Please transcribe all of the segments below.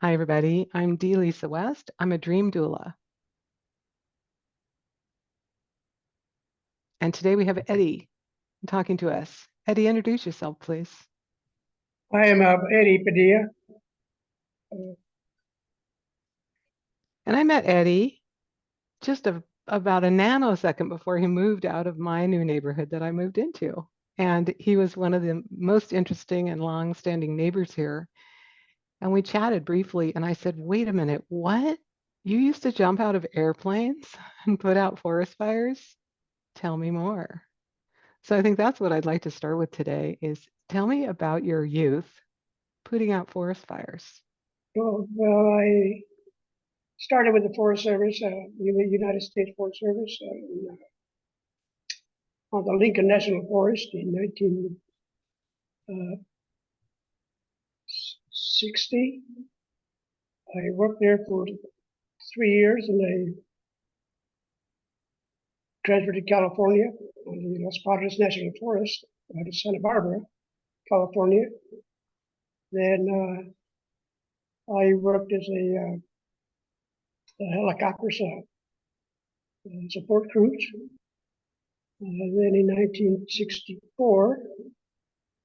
Hi, everybody. I'm Dee Lisa West. I'm a dream doula. And today we have Eddie talking to us. Eddie, introduce yourself, please. I am Eddie Padilla. And I met Eddie just about a nanosecond before he moved out of my new neighborhood that I moved into. And he was one of the most interesting and long-standing neighbors here. And we chatted briefly, and I said, wait a minute, what? You used to jump out of airplanes and put out forest fires? Tell me more. So I think that's what I'd like to start with today is tell me about your youth putting out forest fires. Well, I started with the Forest Service, the United States Forest Service, on the Lincoln National Forest in 1960. I worked there for 3 years, and I transferred to California on the Los Padres National Forest out of Santa Barbara, California. Then I worked as a helicopter support crews. Then in 1964,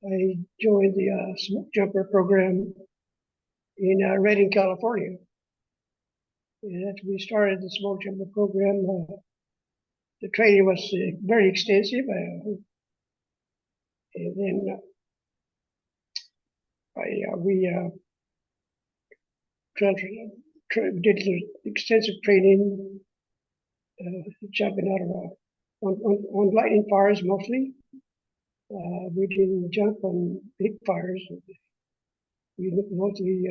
I joined the smoke jumper program in Redding, California. And after we started the smoke jumper program, the training was very extensive. And then we did extensive training, jumping out of on lightning fires mostly. We didn't jump on big fires. We mostly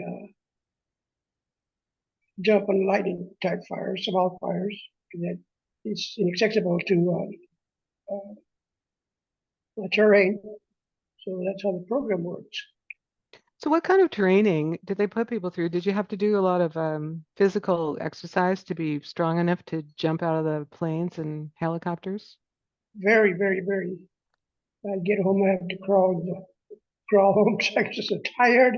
jump on lightning type fires, small fires that is inaccessible to terrain. So that's how the program works. So what kind of training did they put people through? Did you have to do a lot of physical exercise to be strong enough to jump out of the planes and helicopters? Very, very, very. I get home, I have to crawl home because I was so tired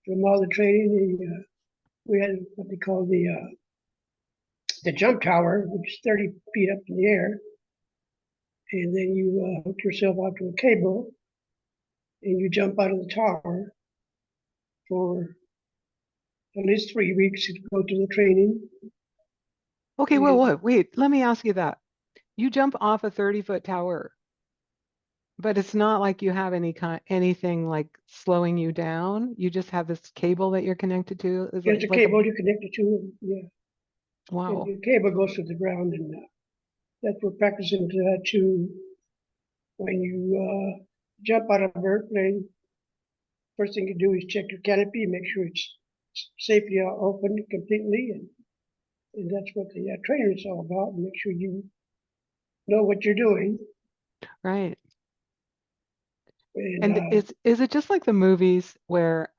from all the training. We had what they call the jump tower, which is 30 feet up in the air, and then you hook yourself out to a cable, and you jump out of the tower for at least 3 weeks to go to the training. Okay, well, And wait, let me ask you that. You jump off a 30-foot tower, but it's not like you have anything like slowing you down. You just have this cable that you're connected to. It's there's a like a cable you connect it to, yeah, and wow. the cable goes to the ground, and that's what practicing to when you jump out of an airplane. First thing you do is check your canopy, make sure it's safely open completely, and that's what the training is all about. Make sure you know what you're doing. Right. And And is it just like the movies where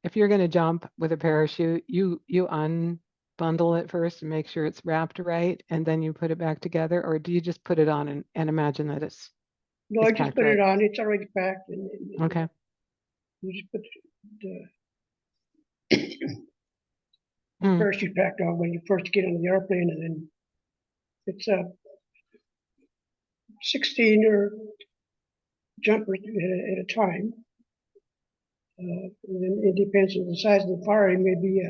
if you're going to jump with a parachute, you unbundle it first and make sure it's wrapped right, and then you put it back together, or do you just put it on and imagine that no, it's I just packed put it right? on. It's already packed, and Okay. you just put the, the Hmm. parachute packed on when you first get on the airplane, and then it's 16 or jumpers at a time. And then it depends on the size of the fire. It may be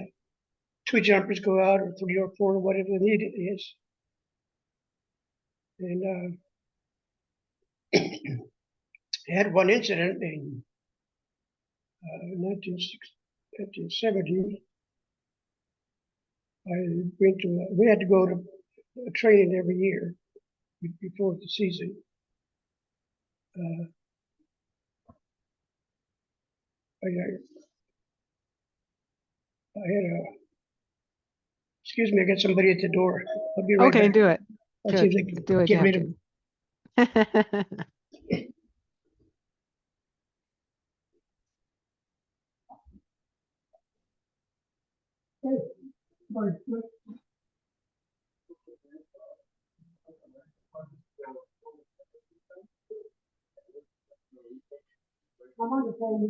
two jumpers go out, or three or four, whatever the need is. And I had one incident in 1970. We had to go to a training every year before the season. Uh, I, I had a, excuse me, I got somebody at the door. I'll be right Okay, back. do it. I'll Do see it. if I can Do what you get have rid of to. them. Hey, sorry. I'm on the phone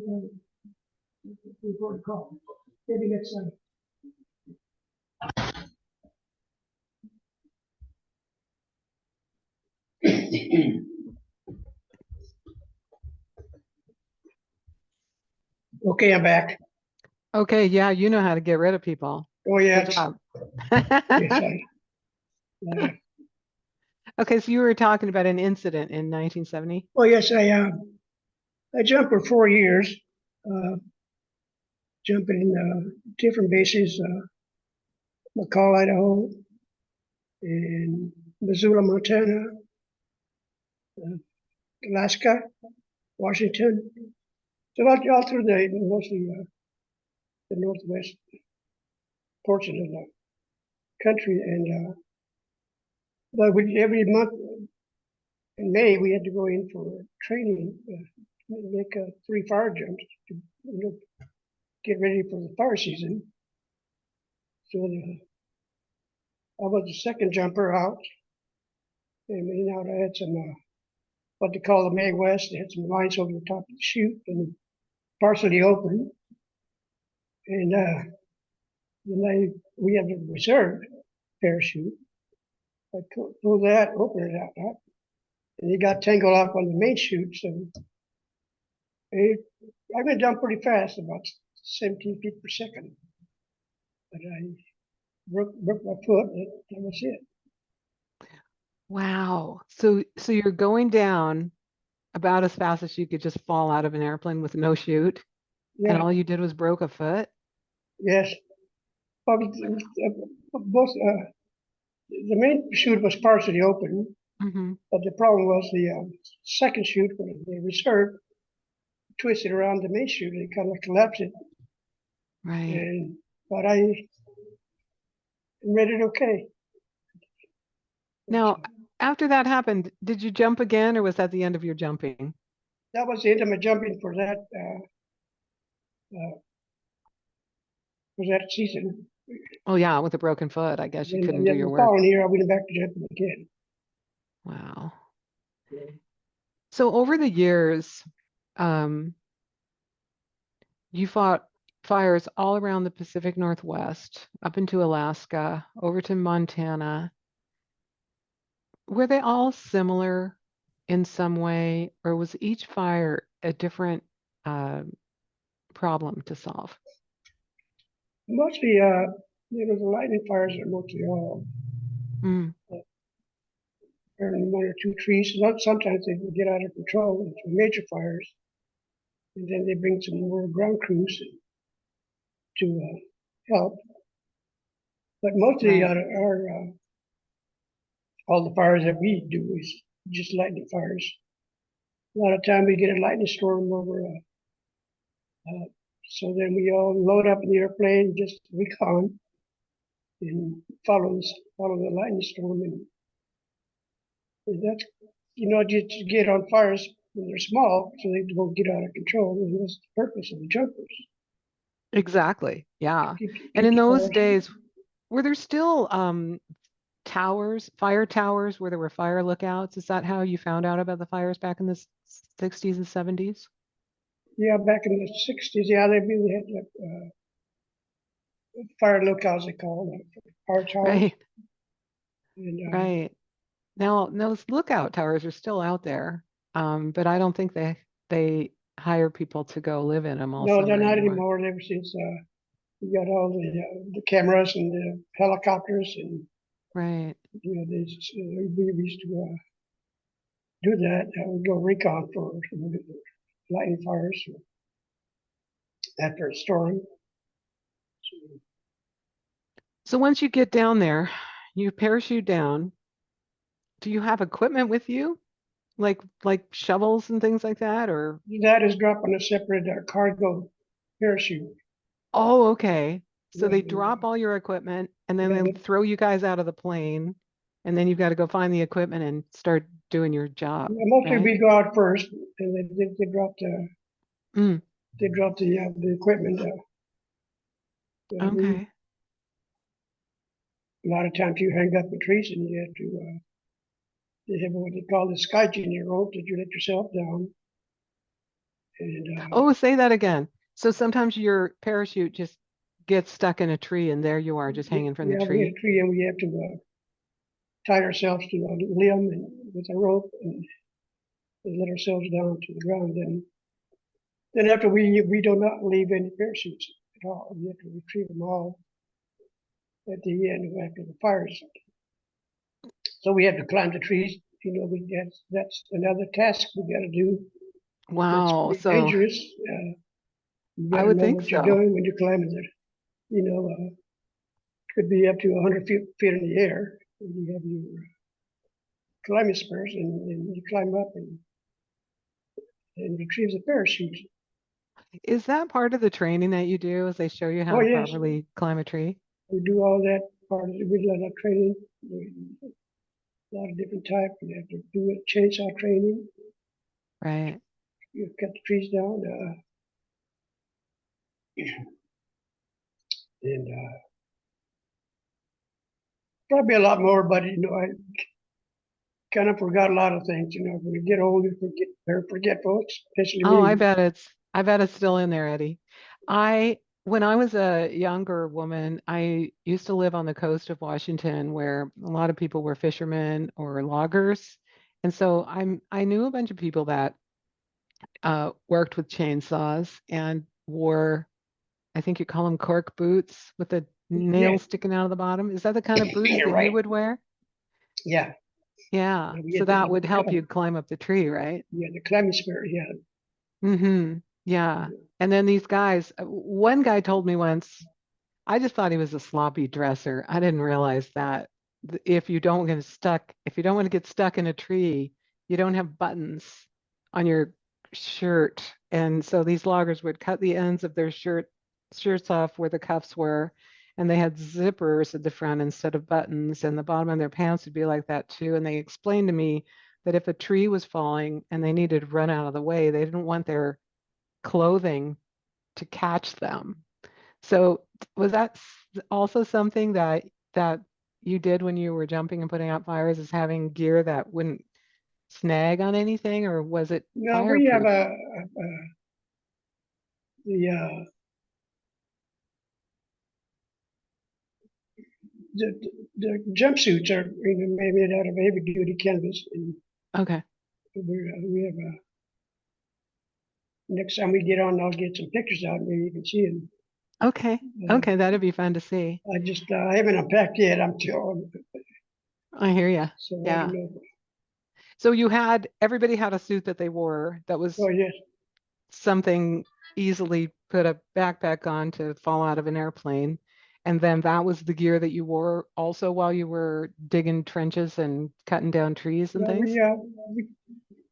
before the call. maybe next time. Okay, I'm back. Okay, yeah, you know how to get rid of people. Oh, Good yes, job. yes, uh, Okay, so you were talking about an incident in 1970. oh, yes, I jumped for 4 years, uh, jumping in different bases, McCall, Idaho, and Missoula, Montana, uh, Alaska, Washington, so all through the mostly the northwest portion of the country. And but every month in May we had to go in for training, make 3 fire jumps to get ready for the fire season. So I was the second jumper out, and out I had some what they call the May West. They had some lines over the top of the chute and partially open, and then we had a reserve parachute. I pulled that, opened it out, and it got tangled up on the main chute. So it, I went down pretty fast, about 17 feet per second. But I broke my foot. That was it. Wow. So you're going down about as fast as you could just fall out of an airplane with no chute, and Yeah, all you did was broke a foot? yes. But both the main chute was partially open, Hmm. but the problem was the second chute, when the reserve twisted around the main chute, and it kind of collapsed it. Right. And but I made it okay. Now, after that happened, did you jump again, or was that the end of your jumping? That was the end of my jumping uh, for that season. Oh yeah, with a broken foot, I guess you Then couldn't do your the work. following year, I went back to jumping again. Wow. So over the years, um, you fought fires all around the Pacific Northwest, up into Alaska, over to Montana. Were they all similar in some way, or was each fire a different uh, problem to solve? Mostly, the lightning fires are mostly all Mm, burning 1 or 2 trees. Sometimes they get out of control into major fires, and then they bring some more ground crews to help. But mostly, right. all the fires that we do is just lightning fires. A lot of time we get a lightning storm over, so then we all load up in the airplane, just recon, and follow the lightning storm, and that's just get on fires when they're small, so they don't get out of control. And that's the purpose of the jumpers. Exactly. Yeah. And Keep in the those fires. days, were there still towers, fire towers where there were fire lookouts? Is that how you found out about the fires back in the 60s and 70s? Yeah, back in the '60s, yeah, they really had like, fire lookouts, they call them, fire towers, Right, and right. Now those lookout towers are still out there, but I don't think they hire people to go live in them all no, they're summer not anymore. anymore. Ever since we got all the cameras and the helicopters, and Right. we used to do that. We go recon for lightning fires after a storm. So, So once you get down there, you parachute down. Do you have equipment with you, like shovels and things like that, or that is dropped on a separate cargo parachute. oh, okay. So Yeah, they drop all your equipment and then yeah, they but throw you guys out of the plane, and then you've got to go find the equipment and start doing your job, mostly right? we go out first, and Mm, they drop the equipment. We okay. A lot of times you hang up the trees and you have to. They have what they call the sky junior rope that you let yourself down, and Oh, say that again. So sometimes your parachute just get stuck in a tree and there you are just hanging from the Yeah, we hit tree. a tree and we have to tie ourselves to a limb and with a rope and let ourselves down to the ground. Then after we do not leave any parachutes at all. We have to retrieve them all at the end after the fires. So we have to climb the trees. That's another task we got to do. That's Wow. pretty So dangerous. You got I to would know think what you're so. doing when you're climbing it. Could be up to 100 feet in the air. And you have your climbing spurs and you climb up and retrieve the parachute. Is that part of the training that you do as they show you how Oh to yes, properly climb a tree? we do all that part of it. We do a lot of training. A lot of different types. You have to do it, chainsaw training. Right. You cut the trees down, and probably a lot more. But I kind of forgot a lot of things. When you get old, you forget, they're forgetful, especially Oh, me. I bet it's still in there, Eddie. I when I was a younger woman, I used to live on the coast of Washington where a lot of people were fishermen or loggers. And so I knew a bunch of people that worked with chainsaws and wore, I think you call them cork boots with the Yeah, nails sticking out of the bottom. Is that the kind of boots you're that you right. would wear? Yeah, Yeah. we So had the, that would help you climb up the tree, right? yeah, the climbing spirit. Yeah, Mm-hmm. Yeah. And then these guys, one guy told me once, I just thought he was a sloppy dresser. I didn't realize that if you don't want to get stuck in a tree, you don't have buttons on your shirt. And so these loggers would cut the ends of their shirts off where the cuffs were, and they had zippers at the front instead of buttons, and the bottom of their pants would be like that too. And they explained to me that if a tree was falling and they needed to run out of the way, they didn't want their clothing to catch them. So was that also something that you did when you were jumping and putting out fires, is having gear that wouldn't snag on anything, or was it no, we have fireproof? the, the the jumpsuits are made out of heavy duty canvas, and Okay. we have a. Next time we get on, I'll get some pictures out. Maybe you can see them. Okay. Okay, that'd be fun to see. I haven't unpacked yet. I'm still, I hear you. so I don't Yeah. know. So everybody had a suit that they wore that was Oh yes, something easily put a backpack on to fall out of an airplane. And then that was the gear that you wore also while you were digging trenches and cutting down trees and yeah. things? We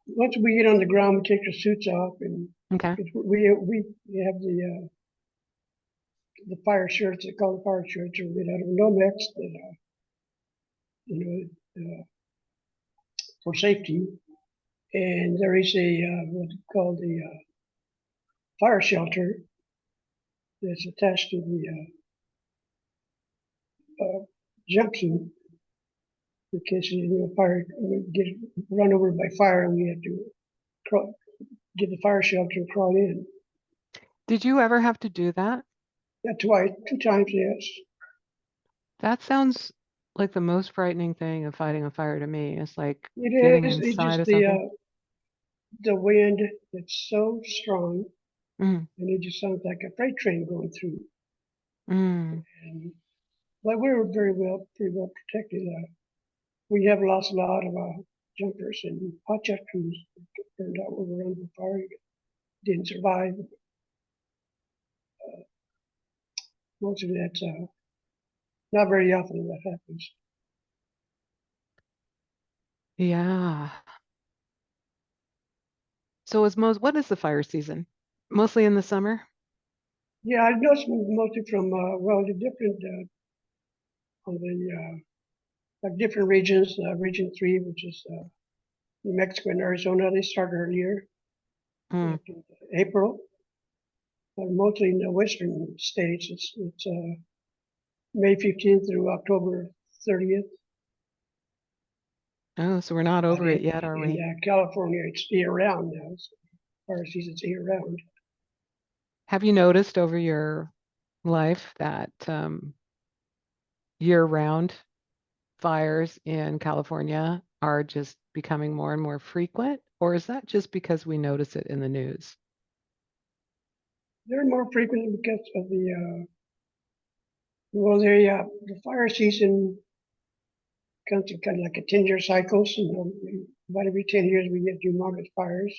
once we get on the ground, we take our suits off, and Okay. we have the fire shirts. They call the fire shirts, are made out of Nomex that you for safety. And there is a what's called the fire shelter that's attached to the jumpsuit in case fire get run over by fire and we have to crawl, get the fire shelter and crawl in. Did you ever have to do that? Yeah, twice, two times, yes. That sounds like the most frightening thing of fighting a fire to me. It's like It getting is. It's inside just of something. the wind that's so strong, Mm, and it just sounds like a freight train going through. mm. And but we were pretty well protected. We have lost a lot of jumpers and hot shot crews. Turned out we were under fire, didn't survive. Most of that's not very often that happens. Yeah. So what is the fire season? Mostly in the summer? Yeah, I noticed mostly from the different on the like different regions. Region 3, which is New Mexico and Arizona, they start earlier, Mm. like in April. But mostly in the western states, it's May 15th through October 30th. Oh, so we're not But over it yet, are in we? California, it's year round now. So fire season's year round. Have you noticed over your life that year-round fires in California are just becoming more and more frequent, or is that just because we notice it in the news? They're more frequent because of the fire season comes to kind of like a 10-year cycle. So, about every 10 years we get humongous fires.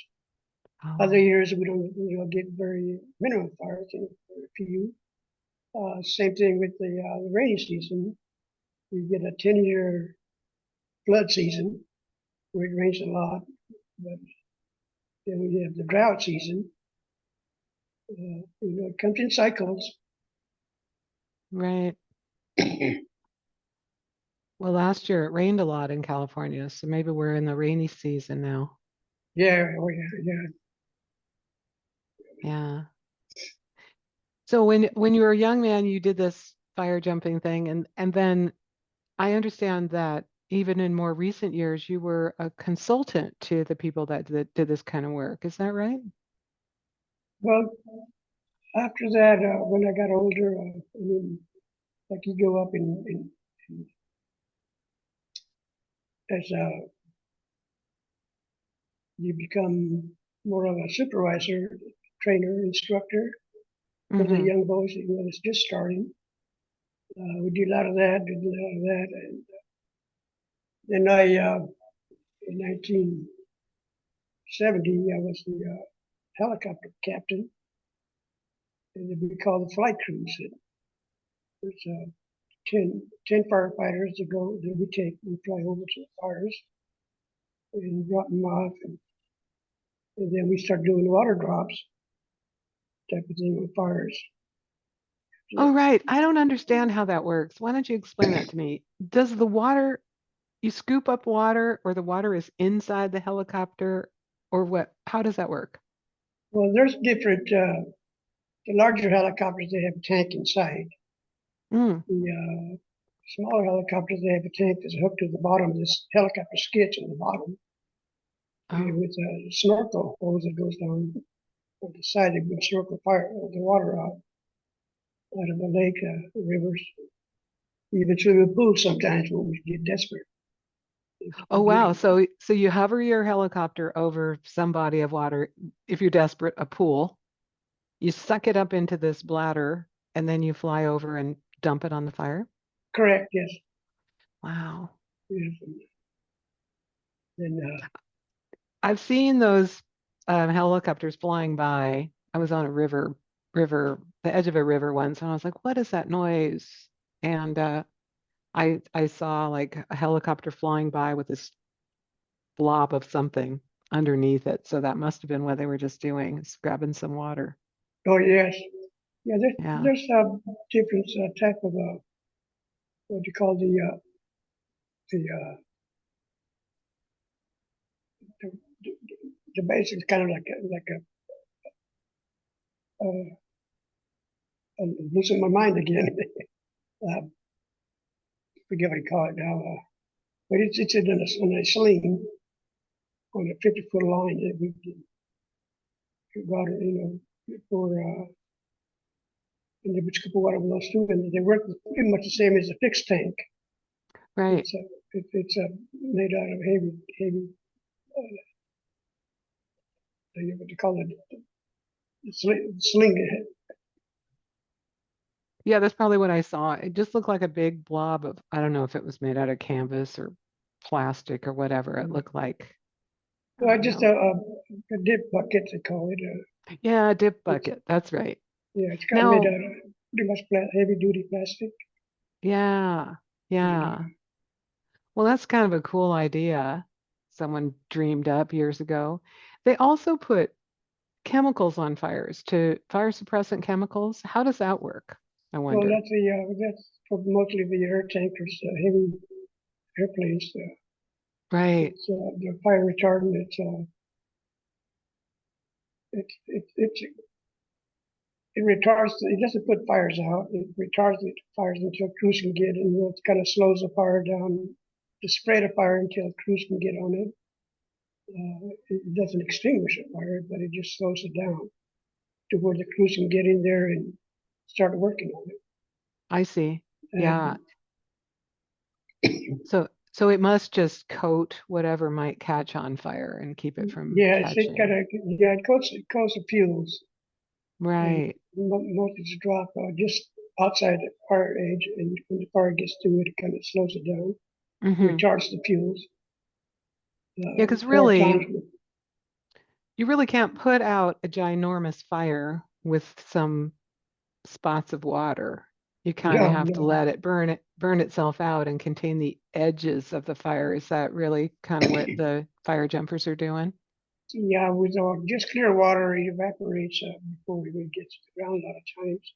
Other Oh, years we don't, get very minimum fires, very few. Same thing with the rainy season. We get a 10-year flood season where it rains a lot, but then we have the drought season. It comes in cycles. right. Well, last year it rained a lot in California, so maybe we're in the rainy season now. Yeah, oh yeah, yeah. Yeah. So when you were a young man, you did this fire jumping thing, and then I understand that even in more recent years, you were a consultant to the people that did this kind of work. Is that right? Well, after that, when I got older, I mean, like you go up in as you become more of a supervisor, trainer, instructor for the Mm-hmm. young boys that's just starting. We did a lot of that, and then in 1970, I was the helicopter captain, and we call the flight crews. There's 10 firefighters that we fly over to the fires and drop them off, and then we start doing water drops type of thing with fires. Oh, right. I don't understand how that works. Why don't you explain that to me? Does the water, you scoop up water, or the water is inside the helicopter, or what? How does that work? Well, there's different. The larger helicopters they have a tank inside. Mm. The smaller helicopters they have a tank that's hooked to the bottom of this helicopter skits on the bottom, and Oh, with a snorkel hose that goes down on the side. They would snorkel the water out of the lake, rivers, even swimming pools sometimes when we get desperate. If oh, we wow. get So you hover your helicopter over some body of water, if you're desperate, a pool. You suck it up into this bladder, and then you fly over and dump it on the fire. correct, yes, Wow. yes. And I've seen those helicopters flying by. I was on a the edge of a river once, and I was like, "What is that noise?" And I saw like a helicopter flying by with this blob of something underneath it. So that must have been what they were just doing, is grabbing some water. oh yes, yeah. Yeah. There's a different type of what you call the the, the, the basics, kind of uh, I'm losing my mind again. uh, Forget what you call it now. But it's in a sling on a 50-foot line that we got it, for and they would scoop water with those too, and they work pretty much the same as a fixed tank. Right. It's made out of heavy what they call it, sling. Yeah, that's probably what I saw. It just looked like a big blob of, I don't know if it was made out of canvas or plastic or whatever it looked like. I Well, don't just know. a dip bucket they call it. Yeah, a dip It's bucket. That's right. Yeah, it's kind of made Now, out of pretty much heavy duty plastic. yeah, And yeah. Well, that's kind of a cool idea someone dreamed up years ago. They also put chemicals on fires to fire suppressant chemicals. How does that work? I well, wonder. that's for mostly the air tankers, heavy airplanes. Right. It's the fire retardant. It retards. It doesn't put fires out. It retards the fires until crews can get, and it kind of slows the fire down to spread a fire until crews can get on it. It doesn't extinguish a fire, but it just slows it down to where the crews can get in there and started working on I see. it. Yeah. And So it must just coat whatever might catch on fire and keep it from yes, it kind catching. of it coats the fuels, and Right. most of the drop just outside the fire edge, and when the fire gets to it, it kind of slows it down, Hmm. retards the fuels. Yeah, because There are really, times when, you really can't put out a ginormous fire with some spots of water. You kind of no, have to no, let it burn itself out and contain the edges of the fire. Is that really kind of what the fire jumpers are doing? yeah, with just clear water, it evaporates before it even gets to the ground a lot of times.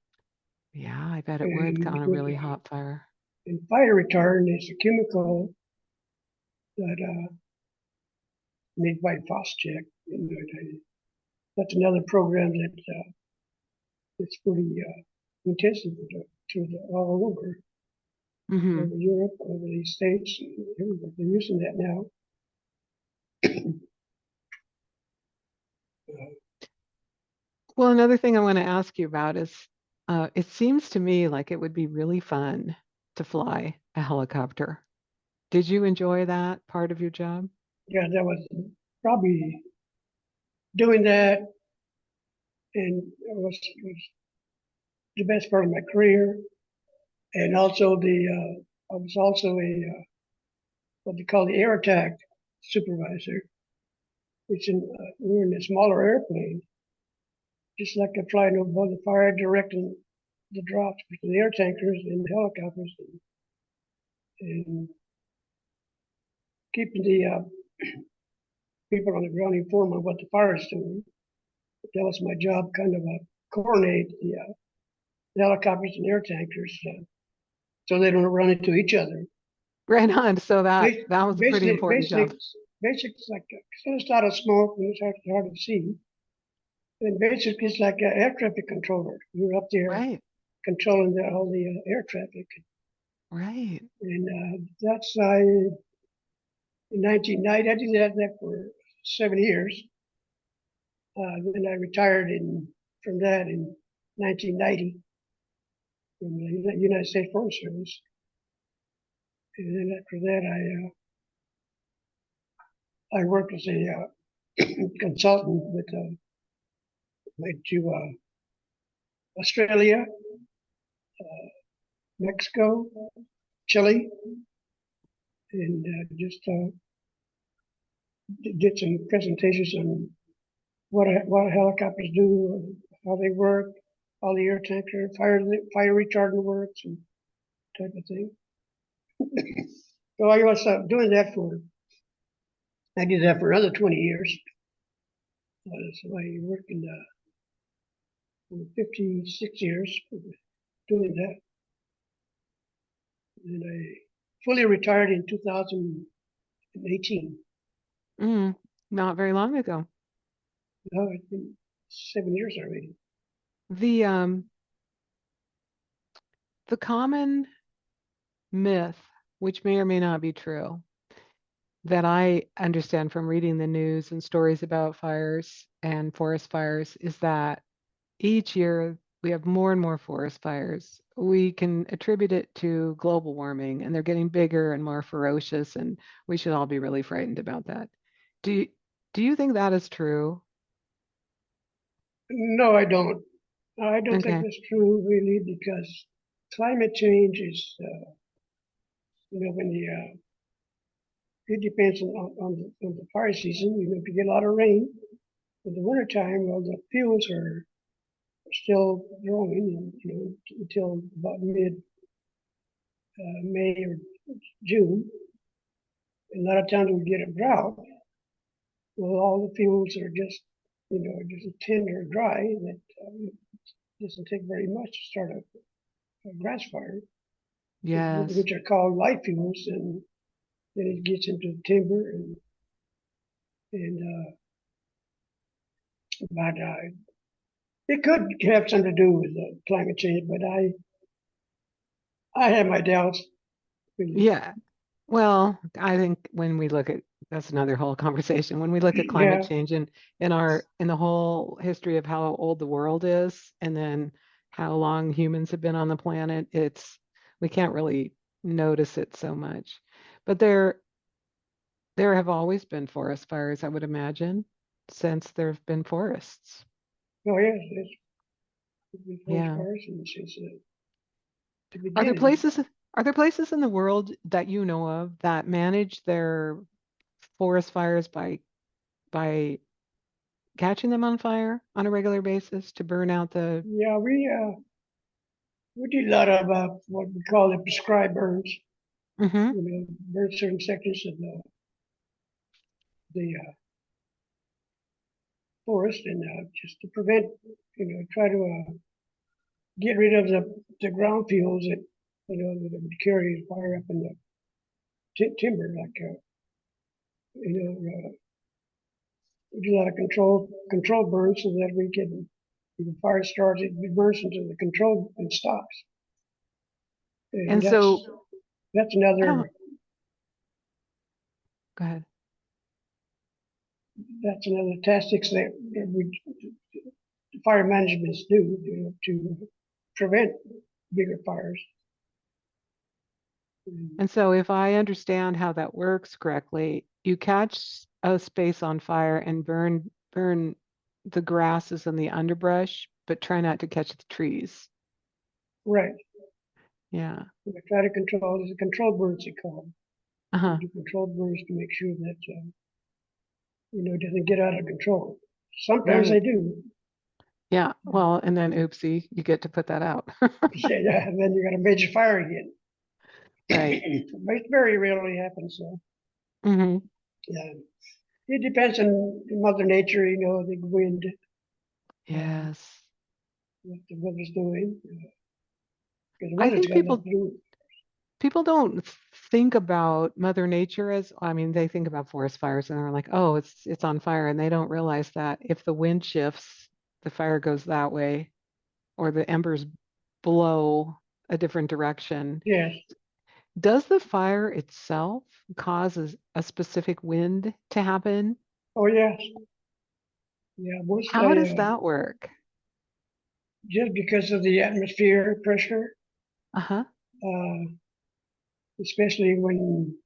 Yeah, I bet it would And on a with really hot fire. and fire retardant is a chemical that made by Phosgene. And that's another program that it's pretty intensive all Hmm. over Europe, over the States. Everywhere. They're using that now. Uh, Well, another thing I want to ask you about is it seems to me like it would be really fun to fly a helicopter. Did you enjoy that part of your job? yeah, that was probably doing that, and it was the best part of my career. And also I was also a what they call the air attack supervisor, which we were in a smaller airplane, just like they're flying over the fire, directing the drops between the air tankers and the helicopters, and keeping the people on the ground informed on what the fire is doing. That was my job, kind of coordinate the helicopters and air tankers so they don't run into each other. Right on. So that was a pretty Basically, important basically, job. basically, it's like it's out of smoke and it's hard to see. And basically, it's like an air traffic controller. You're up there Right. controlling all the air traffic. Right. And that's in 1990. I did that for 7 years. Then I retired from that in 1990 from the United States Forest Service. And then after that, I worked as a consultant with went to Australia, Mexico, Chile, and just did some presentations on what helicopters do, how they work, how the air tanker, fire retardant works, and type of thing. So I was doing that for. I did that for another 20 years. So I worked for 56 years doing that. And I fully retired in 2018. Mm, not very long ago. Now it's been 7 years already. The the common myth, which may or may not be true, that I understand from reading the news and stories about fires and forest fires is that each year we have more and more forest fires. We can attribute it to global warming and they're getting bigger and more ferocious, and we should all be really frightened about that. Do you, do you think that is true? No, I don't. I don't think Okay. that's true really because climate change is, when it depends on the fire season. If you get a lot of rain in the wintertime, well, the fields are still growing, until about mid May or June. And a lot of times we get a drought. Well, all the fields are just tender, dry. That doesn't take very much to start a grass fire, Yes. which are called light fuels, and then it gets into timber and but it could have something to do with climate change, but I have my doubts. Really. Yeah. Well, I think when we look at that's another whole conversation. When we look at climate Yeah, change and in the whole history of how old the world is, and then how long humans have been on the planet, we can't really notice it so much. But there have always been forest fires, I would imagine, since there have been forests. Oh yes, it's forest Yeah. fires since the Are there beginning. places are there places in the world that you know of that manage their forest fires by catching them on fire on a regular basis to burn out the Yeah, we do a lot of what we call the prescribed burns. hmm Burn certain sections of the forest, and just to prevent, try to get rid of the ground fuels that would carry fire up in the timber, like you know, we do a lot of control burns so that we can, if the fire starts, it burns into the control and stops. And and so that's I don't another go ahead. that's another tactics that we fire managements do to prevent bigger fires. And so if I understand how that works correctly, you catch a space on fire and burn the grasses and the underbrush, but try not to catch the trees. Right. Yeah. We try to control, there's a control burns they call them. We Uh-huh. do control burns to make sure that, it doesn't get out of control. Sometimes they Right. do. Yeah. Well, and then oopsie, you get to put that out. Yeah, and then you got a major fire again. Right. But it very rarely happens. So, hmm yeah, it depends on Mother Nature, the wind, uh, Yes. what the weather's doing. Because the I weather's think got a lot to do with it. people don't think about Mother Nature as, I mean, they think about forest fires and they're like, oh, it's on fire, and they don't realize that if the wind shifts, the fire goes that way, or the embers blow a different direction. Yes. Does the fire itself cause a specific wind to happen? Oh, yes. Yeah, How does that work? just because of the atmosphere pressure, Uh-huh. uh, especially when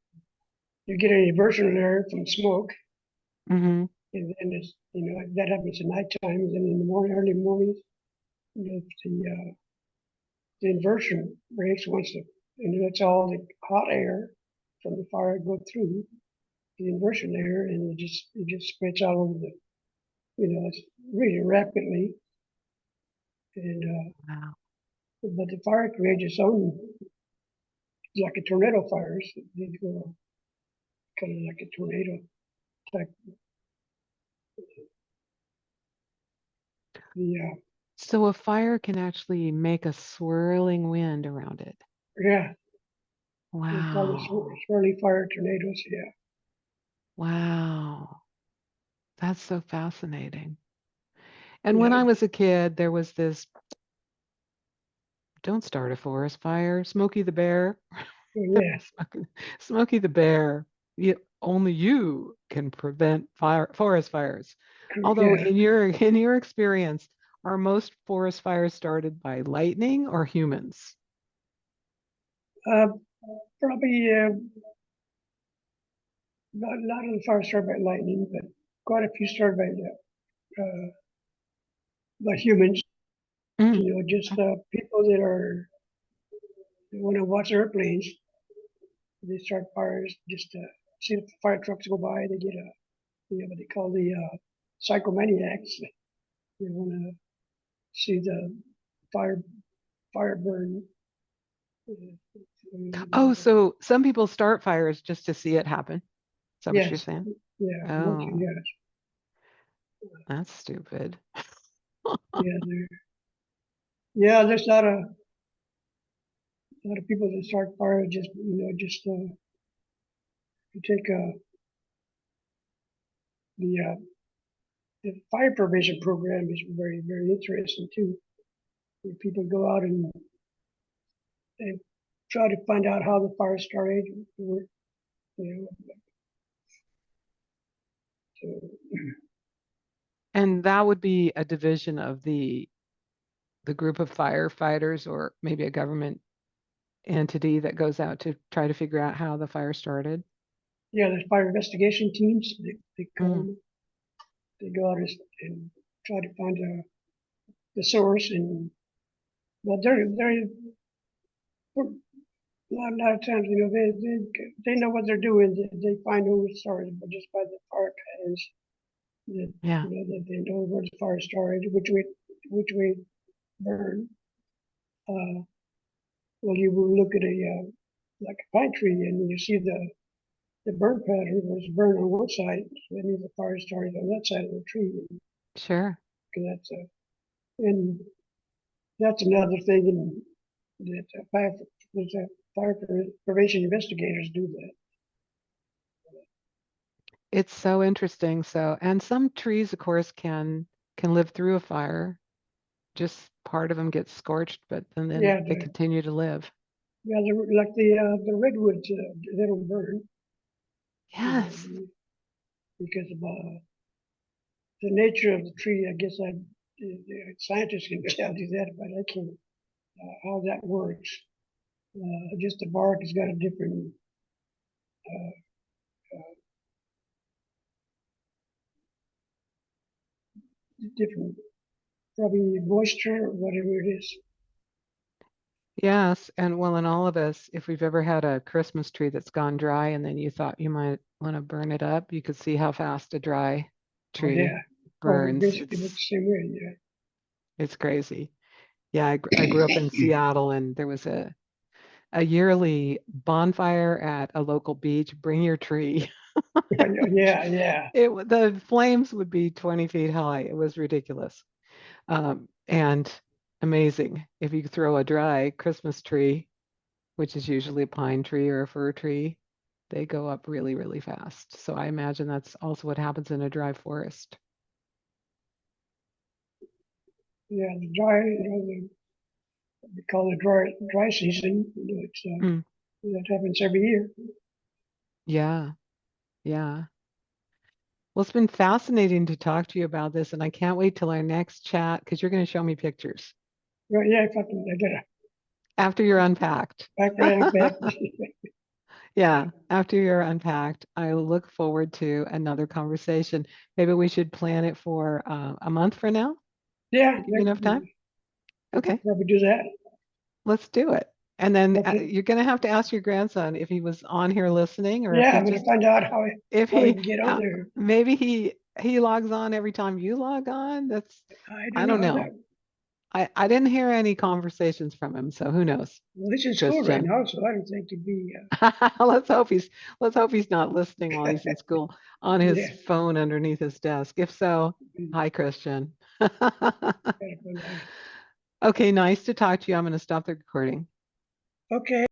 you get an inversion there from smoke, Mm-hmm. and then that happens at nighttime, and then in the morning, early mornings, the inversion breaks once and that's all the hot air from the fire go through the inversion layer, and it just spreads all over it's really rapidly, and Wow. but the fire creates its own, like a tornado fires. They go kind of like a tornado type. The So a fire can actually make a swirling wind around it. Yeah, they call it Wow. swirly fire tornadoes. Yeah, Wow. That's so fascinating. And when yeah, I was a kid, there was this don't start a forest fire, Smokey the Bear. yeah, Smokey, Smokey the Bear. Only you can prevent forest fires. Although yeah. in your experience, are most forest fires started by lightning or humans? Uh, Probably not of the fire started by lightning, but quite a few started by humans. Mm. Just people that want to watch airplanes. They start fires just to see the fire trucks go by. They get what they call the psychomaniacs. They want to see the fire fire burn. Oh, so some people start fires just to see it happen. Is that what you're Yes, saying? yeah, mostly Oh, yes. that's stupid. Yeah, yeah. There's a lot of people that start fire just to take the the fire prevention program is very very interesting too. Where people go out and try to find out how the fire started. You know, so And that would be a division of the the group of firefighters or maybe a government entity that goes out to try to figure out how the fire started? Yeah, there's fire investigation teams. They call Mm, them. They go out and try to find the source. And but they're a lot of times, they know what they're doing. They find who it started, but just by the fire patterns, that yeah, that they know where the fire started, which way burn. Uh, well, you will look at a like a pine tree, and you see the burn pattern was burned on one side, so that means the fire started on that side of the tree. sure. Because and that's another thing that fire prevention investigators do that. It's so interesting. So, and some trees, of course, can live through a fire. Just part of them gets scorched, but then Yeah, they continue to live. like the redwoods, they don't burn, Yes. because of the nature of the tree. I guess scientists can tell you that, but I can't. How that works. Just the bark has got a uh, different, probably moisture or whatever it is. Yes. And well, in all of us, if we've ever had a Christmas tree that's gone dry and then you thought you might want to burn it up, you could see how fast a dry Oh tree yeah. Oh, burns. basically it's the same way. Yeah. It's crazy. Yeah, I grew up in Seattle and there was a yearly bonfire at a local beach. Bring your tree. Yeah, yeah. The flames would be 20 feet high. It was ridiculous. And amazing. If you throw a dry Christmas tree, which is usually a pine tree or a fir tree, they go up really, really fast. So I imagine that's also what happens in a dry forest. Yeah, the dry, we call it dry season. Mm, That happens every year. yeah, yeah. Well, it's been fascinating to talk to you about this, and I can't wait till our next chat because you're going to show me pictures Well, yeah, if I get a after you're unpacked. back. Yeah, after you're unpacked, I look forward to another conversation. Maybe we should plan it for a month from now Yeah, to give you enough time. we could Okay, probably do that. let's do it. And then Okay. you're going to have to ask your grandson if he was on here listening or if Yeah, he I'm gonna just find out if how he he can get on how, there. maybe he logs on every time you log on. That's I I don't don't know that. know. I didn't hear any conversations from him, so who knows, Well, he's in school right Christian. now, so I don't think he'd be. Let's hope he's not listening while he's in school on his Yeah, phone underneath his desk. If so, hi, Christian. gotta put Okay, nice to talk to you. I'm going to stop the recording. Okay.